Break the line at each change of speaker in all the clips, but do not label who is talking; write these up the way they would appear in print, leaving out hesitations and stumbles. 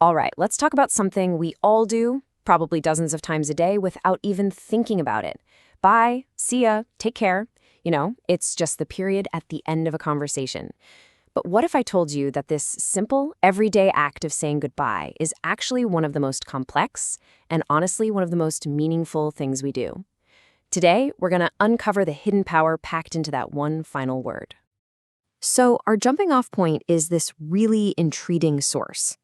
All right, let's talk about something we all do, probably dozens of times a day, without even thinking about it. Bye, see ya, take care. It's just the period at the end of a conversation. But what if I told you that this simple, everyday act of saying goodbye is actually one of the most complex and honestly one of the most meaningful things we do? Today, we're going to uncover the hidden power packed into that one final word. So, our jumping off point is this really intriguing source.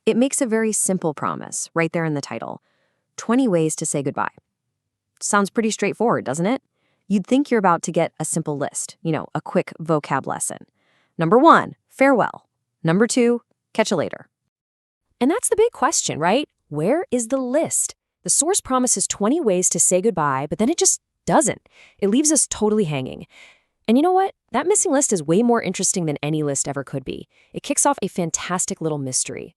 It makes a very simple promise right there in the title: 20 ways to say goodbye. Sounds pretty straightforward, doesn't it? You'd think you're about to get a simple list, a quick vocab lesson. Number 1, farewell. Number 2, catch you later. And that's the big question, right? Where is the list? The source promises 20 ways to say goodbye, but then it just doesn't. It leaves us totally hanging. And you know what? That missing list is way more interesting than any list ever could be. It kicks off a fantastic little mystery.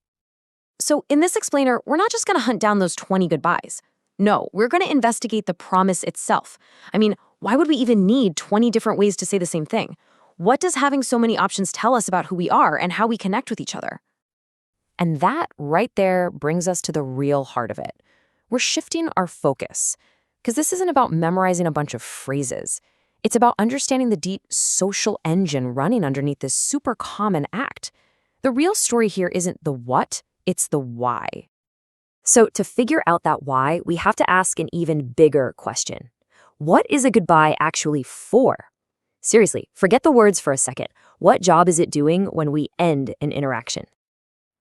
So in this explainer, we're not just going to hunt down those 20 goodbyes. No, we're going to investigate the promise itself. I mean, why would we even need 20 different ways to say the same thing? What does having so many options tell us about who we are and how we connect with each other? And that right there brings us to the real heart of it. We're shifting our focus, because this isn't about memorizing a bunch of phrases. It's about understanding the deep social engine running underneath this super common act. The real story here isn't the what, it's the why. So to figure out that why, we have to ask an even bigger question. What is a goodbye actually for? Seriously, forget the words for a second. What job is it doing when we end an interaction?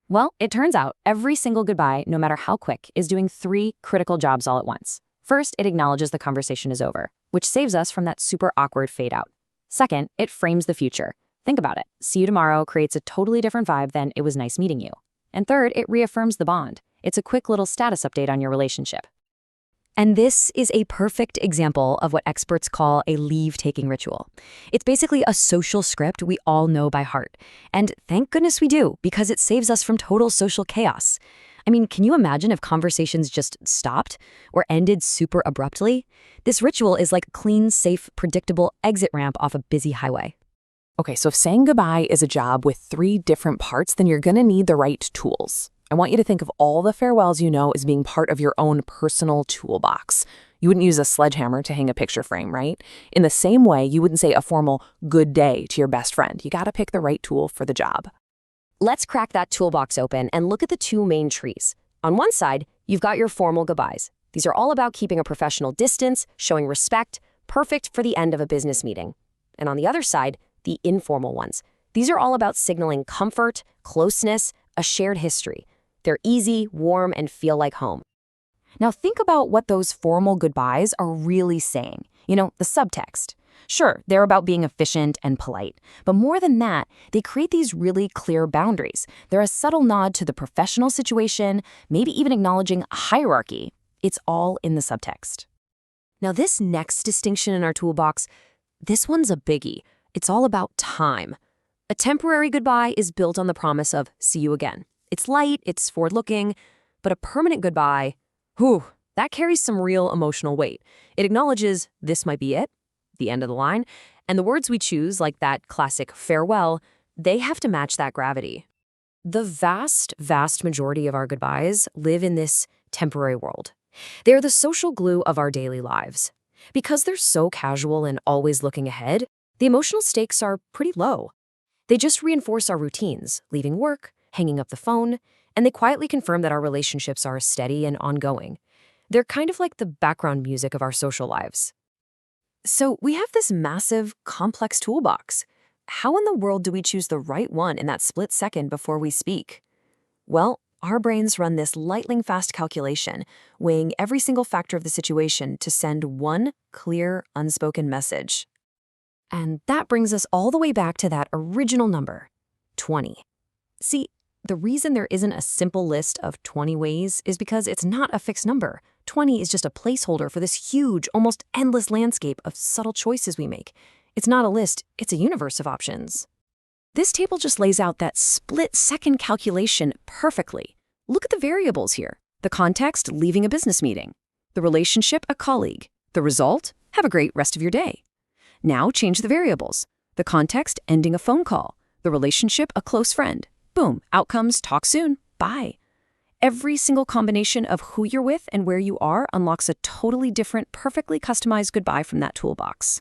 Well, it turns out every single goodbye, no matter how quick, is doing 3 critical jobs all at once. First, it acknowledges the conversation is over, which saves us from that super awkward fade out. Second, it frames the future. Think about it. See you tomorrow creates a totally different vibe than it was nice meeting you. And third, it reaffirms the bond. It's a quick little status update on your relationship. And this is a perfect example of what experts call a leave-taking ritual. It's basically a social script we all know by heart. And thank goodness we do, because it saves us from total social chaos. I mean, can you imagine if conversations just stopped or ended super abruptly? This ritual is like clean, safe, predictable exit ramp off a busy highway.
Okay, so if saying goodbye is a job with 3 different parts, then you're going to need the right tools. I want you to think of all the farewells you know as being part of your own personal toolbox. You wouldn't use a sledgehammer to hang a picture frame, right? In the same way, you wouldn't say a formal good day to your best friend. You got to pick the right tool for the job.
Let's crack that toolbox open and look at the 2 main trees. On one side, you've got your formal goodbyes. These are all about keeping a professional distance, showing respect, perfect for the end of a business meeting. And on the other side, the informal ones. These are all about signaling comfort, closeness, a shared history. They're easy, warm, and feel like home. Now think about what those formal goodbyes are really saying. The subtext. Sure, they're about being efficient and polite, but more than that, they create these really clear boundaries. They're a subtle nod to the professional situation, maybe even acknowledging a hierarchy. It's all in the subtext. Now this next distinction in our toolbox, this one's a biggie. It's all about time. A temporary goodbye is built on the promise of see you again. It's light, it's forward-looking, but a permanent goodbye, that carries some real emotional weight. It acknowledges this might be it, the end of the line, and the words we choose, like that classic farewell, they have to match that gravity. The vast, vast majority of our goodbyes live in this temporary world. They're the social glue of our daily lives. Because they're so casual and always looking ahead, the emotional stakes are pretty low. They just reinforce our routines, leaving work, hanging up the phone, and they quietly confirm that our relationships are steady and ongoing. They're kind of like the background music of our social lives. So we have this massive, complex toolbox. How in the world do we choose the right one in that split second before we speak? Well, our brains run this lightning-fast calculation, weighing every single factor of the situation to send one clear, unspoken message. And that brings us all the way back to that original number, 20. See, the reason there isn't a simple list of 20 ways is because it's not a fixed number. 20 is just a placeholder for this huge, almost endless landscape of subtle choices we make. It's not a list, it's a universe of options. This table just lays out that split-second calculation perfectly. Look at the variables here. The context, leaving a business meeting. The relationship, a colleague. The result, have a great rest of your day. Now change the variables. The context, ending a phone call. The relationship, a close friend. Boom, outcomes, talk soon, bye. Every single combination of who you're with and where you are unlocks a totally different, perfectly customized goodbye from that toolbox.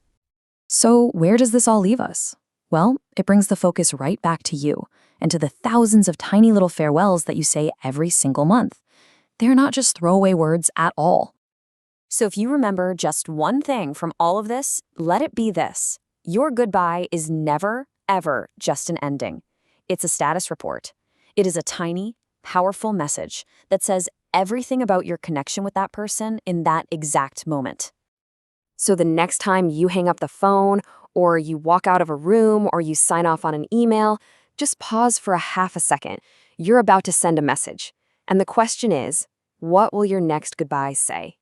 So where does this all leave us? Well, it brings the focus right back to you and to the thousands of tiny little farewells that you say every single month. They're not just throwaway words at all.
So if you remember just one thing from all of this, let it be this. Your goodbye is never, ever just an ending. It's a status report. It is a tiny, powerful message that says everything about your connection with that person in that exact moment. So the next time you hang up the phone, or you walk out of a room, or you sign off on an email, just pause for a half a second. You're about to send a message. And the question is, what will your next goodbye say?